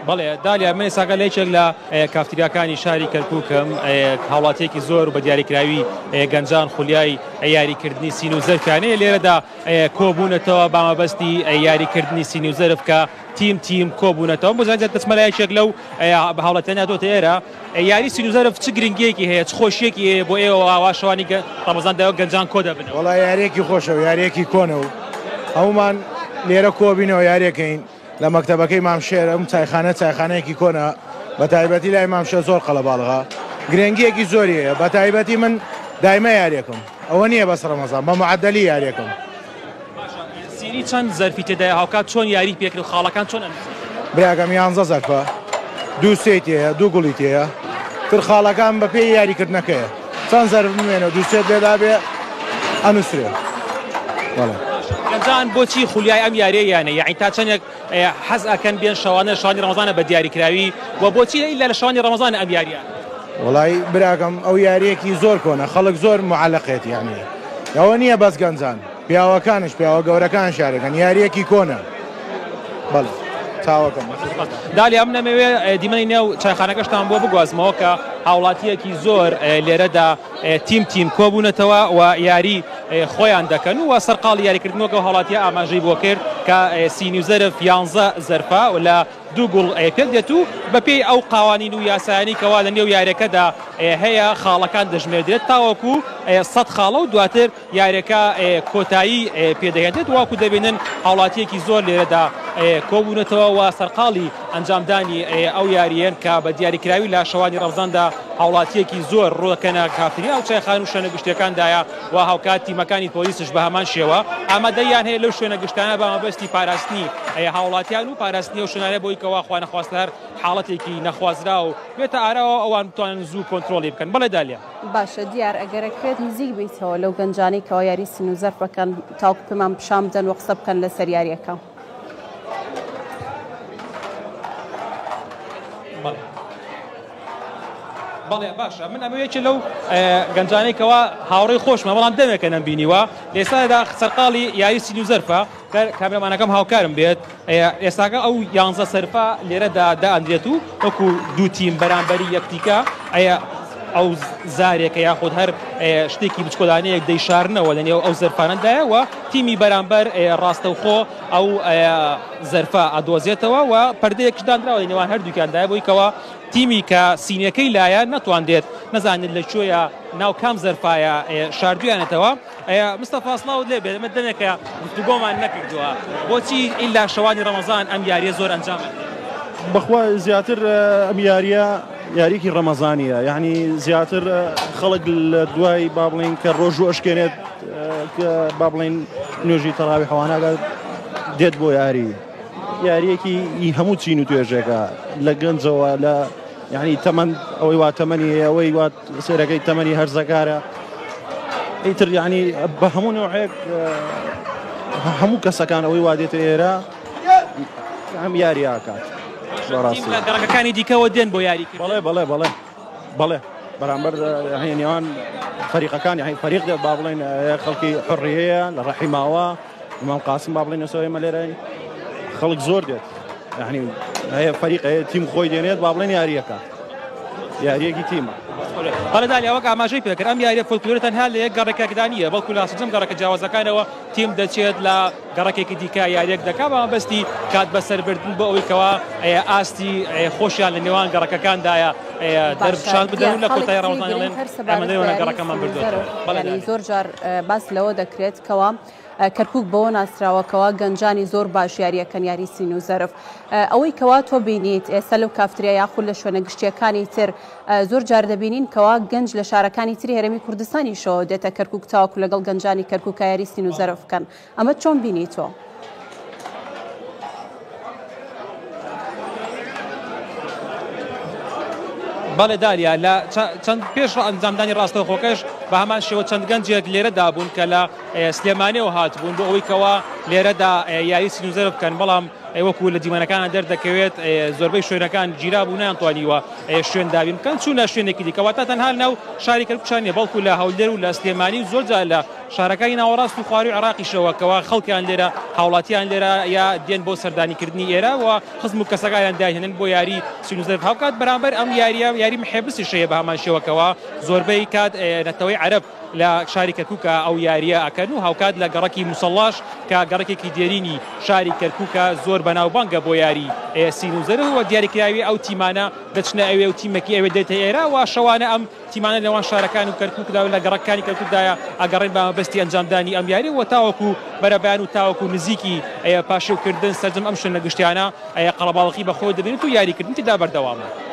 بەڵێ دالیا من ساگە لەیەکێک لە کافتریاکانی شاری کەرکووکم هاوڵاتیەکی زۆر بە دیاریکراوی گەنجان خولیای یاریکردنی سین و زەرفیانەیە لێرەدا کۆبوونەتەوە بامەبەستی یاریکردنی سینی و زەرف کە تیم کۆبوونەتەوە بزانێت دەچمەلایەکێک لەو هاوڵاتیانە دۆتە ئێرە یاری سین و زەرف چ گرنگیەکی هەیە چ خۆشیەکی هەیە بۆ ئێوە ئاواشەوانی ڕەمەزانداوە گەنجان کۆ دەبن وەڵای یاریەکی خۆشە و یاریەکی کۆنە و هەمومان لێرە کۆبینەوە یاریەکەین لە مەکتەبەکەی مامشێر ئەم چایخانەیەکی کۆنە بە تایبەتی لای مامشە زۆر قەڵەباڵغا گرنگیەکی زۆری هەیە بە تایبەتی من دایمە یاریەکەم ئەوە نییە بەس ڕەمەزان بە معدەلی یاریەکەم سینی چەند زەرفی تێدایە هاوکات چۆن یاری پێکرد و خاڵەکان چۆن براگەم 11 زەرفە دوو سێت هەیە دوو گوڵیت هەیە تر خاڵەکان بە پێی یاریکردنەکەیە چەند زەرف بمێنە دوو سێت لێدا بێ ئەنووسرێ گەنجان بۆچی خولیای ئەم یاریە یانە یعنی تا چەندێک حەز ئەکەن بێن شەوانە شەوانی ڕەمەزانە بە دیاریکراوی و بۆچی ئیلا لە شەوانی ڕەمەزانە ئەم یاریە وڵای براگەم ئەو یاریەکی زۆر کۆنە خەڵک زۆر معەلەقێت یعنی ئەوە نییە بەس گەنجان پیاوەکانش پیاوە گەورەکان شارەکەن یاریەکی کۆنە بەڵێ چاوەکەم دالیا ئەم نەمەوێ دیمەنی نێو چایخانەکەشتان بۆ بگوازمەوە کە هاوڵاتیەکی زۆر لێرەدا تیم کۆبوونەتەوە و یاری خۆیان دەکەن و سەرقاڵی یاریکردنەوەکە هاوڵاتیە ئاماژەی بۆ کرد کە سینی و زەرف 11 زەرفە و لە دوو گوڵ پێک دێت و بەپێی ئەو قاوانین و یاسایانی کەوا لە نێو یاریەکەدا هەیە خاڵەکان دەژمێردرێت تاوەکو 100 خاڵە و دواتر یاریەکە کۆتایی پێدەهێنێت واکو دەبێنن هاوڵاتیەکی زۆر لێرەدا کۆبوونەتەوە و سەرقاڵی ئەنجامدانی ئەو یاریەن کە بە دیاریکراوی لە شەوانی ڕەمەزاندا هاوڵاتیەکی زۆر ڕووەکەنە کافتریا و چایخان و شوێنە گشتیەکاندایە و هاوکات تیمەکانی پۆلیسش بە هەمان شێوە ئامادەیان هەیە لەو شوێنە گشتانە بە مەبەستی پاراستنی هاوڵاتیان و پاراستنی و شوێنانە بۆی کەوا خوا نەخواستە هەر حاڵەتێکی نەخوازرا و بێتە ئاراوە ئەوان بتوانن زوو کۆنتترۆلی بکەن بەڵێ دالیا باشە دیار ئەگەرەکرێت نزیک بیتەوە لەو گەنجانی کەوا یاری سین و زەرف بکەن تاوکو پێمان پیشان بدەن و قسە بکەن لەسەر یاریەکە بەڵێ باشە من ئەمەیەکی لەو گەنجانەیەکەوە هاوڕێی خۆشمە بەڵام دەمێکە نەمبینیوە لێسادا سەرقاڵی یاری سین و زەرفە کامێرەمانەکەم هاوکارم بێت ئێستاکە ئەو 11 سەرفە لێرەدا دائەندرێت و وەکو دوو تیم بەرامبەری یەکتیکە ئەو زارێکە یاخود هەر شتێکی بچکۆدانەیەک دەیشارنەوە لەنێو ئەو زەرفانەدایە و تیمی بەرامبەر ڕاستەوخۆ ئەو زەرفە ئەدۆزێتەوە و پەردەیەکش دانراوە لە نێوان هەردووکیاندایە بۆی کەوە تیمی کە سینیەکەی لایە نەتواندێت نەزانێت لەکوێیە ناو کام زەرفایە شاردویانێتەوە مستەفا سڵاوت لێ بێت ئەمە دەمێکە گفتوگۆمان نەکردووە بۆچی ئیلا شەوانی ڕەمەزان ئەم یاریە زۆر ئەنجام بەخوا زیاتر ئەم یاریە یاریکی ڕەمەزانیە یعنی زیاتر خەڵک لە دوای با بڵین کە ڕۆژ و ئەشکێنێت کە با بڵین نوێژی تەراوی حەواناگە دێت بۆ یاریەکی هەموو چین و توێژێکە لە گەنجەوە لە یعنی تەمەند ئەوەی وا تەمەنی ئەوەی وا سێرەکەی تەمەنی هەرزەکارە ئیتر یعنی بە هەموو نوعێک هەموو کەسەکان ئەوەی وا دێتە ئێرە ئەم یاری ئاکات گەڕەکەەکانی دیکەوە دێن بۆ یاری بەڵێ بەرامبەر نێوان فەریقەکان یعنی فەریق دێت با بڵێن خەڵکی حڕیەیە لە ڕەحی ماوە ئیمام قاسم با بڵێن نەسەوەی مەلێرەی خەڵک زۆر دێت یعنی هەیە فەریق هەیە تیم خۆی دێنێت با بڵێن یاریەکە یاریەکی تیمە بەڵێدالیا وەک ئاماژەی پێکرد ئەم یاریە فۆلکلۆرە تەنها لە یەک گەڕێکەکدانیە بەڵکو لە سەجەم گەڕەکە جیاوازەکانەوە تیم دەچێت لە گەڕەکێکی دیکە یاریەک دەکا بەمەبەستی کات بەسەربردن بۆ ئەوەی کەوا ئاستی خۆشیان لە نێوان گەڕەکەکاندایە دەرفشان بدەن لە کۆتای ڕەمەزانڵێن ئەمەدەوێنە گەڕەکەمان بردووە زۆر جار باس لەوە دەکرێت کەوا کەرکووک بەوە ناسراوەکەوە گەنجانی زۆر باش یاریەکەن یاری سین و زەرف ئەوەی کەوا تۆ بینیت ئێستا لەو کافتریا یاخود لە شوێنە گشتیەکانی تر زۆر جار دەبینین کەوا گەنج لە شارەکانی تری هەرێمی کوردستانی شەوە دێتە کەرکووک تاوەکو لەگەڵ گەنجانی کەرکووک یاری سین و زەرف بکەن ئەمە چۆن بینی تۆ؟ بەڵێ دالیا لە چەند پێش ئەنجامدانی ڕاستەوخۆکەش بە هەمان شێوە چەند گەنجێک لێرەدا بوون کە لە سلێمانیەوە هاتبوون بۆ ئەوەی کەوا لێرەدا یاری سینوزەرە بکەن بەڵام وەکو لە دیمەنەکانە دەردەکەوێت زۆربەی شوێنەکان گیرا بوو نەیانتوانیوە شوێن دابین بکەن چوونە شوێنێکی دیکەواتە تەنها ناو شاری کەرکووک نیە بەڵکو لە هەولێر و لە سلێمانی و زۆرجار لە شارەکانی ناوەڕاست و خواروی عێراقیشەوە کەوا خەڵکیان لێرە هاوڵاتیان لێرە یا دێن بۆ سەردانیکردنی ئێرە و خزم و کەسەکانیان داهێنن بۆ یاری سینوزەرف هاوکات بەرامبەر ئەم یاری محێبسی شەیە بە هەمان شێوەکەوە زۆربەی کات نەتەوەی عەرەب لە شاری کەرکووکە ئەو یاریە ئەکەن و هاوکات لە گەڕەکی موسەڵاش کە گەڕێکێکی دێرینی شاری کەرکووکە زۆر بەناوبانگە بۆ یاری سینوزەرف و دیاریکراوی ئەو تیمانە دەچنە ئەوێ و تیمێکی ئەوێ دێتە ئێرە و شەوانە ئەم تیمانە لەوان شارەکان و کەرکووکدا و لە گەڕەکانی کەرکووکدایە ئەگەڕێن بە مەبەستی ئەنجامدانی ئەم یاری و تاوەکو بەرەبەیان و تاوەکو نزیکی پاشێوکردن سەرجەم ئەم شوێنە گشتیانە قەڵەباڵغی بەخۆ دەبێت و یاریکردن تێدا بەردەوامە.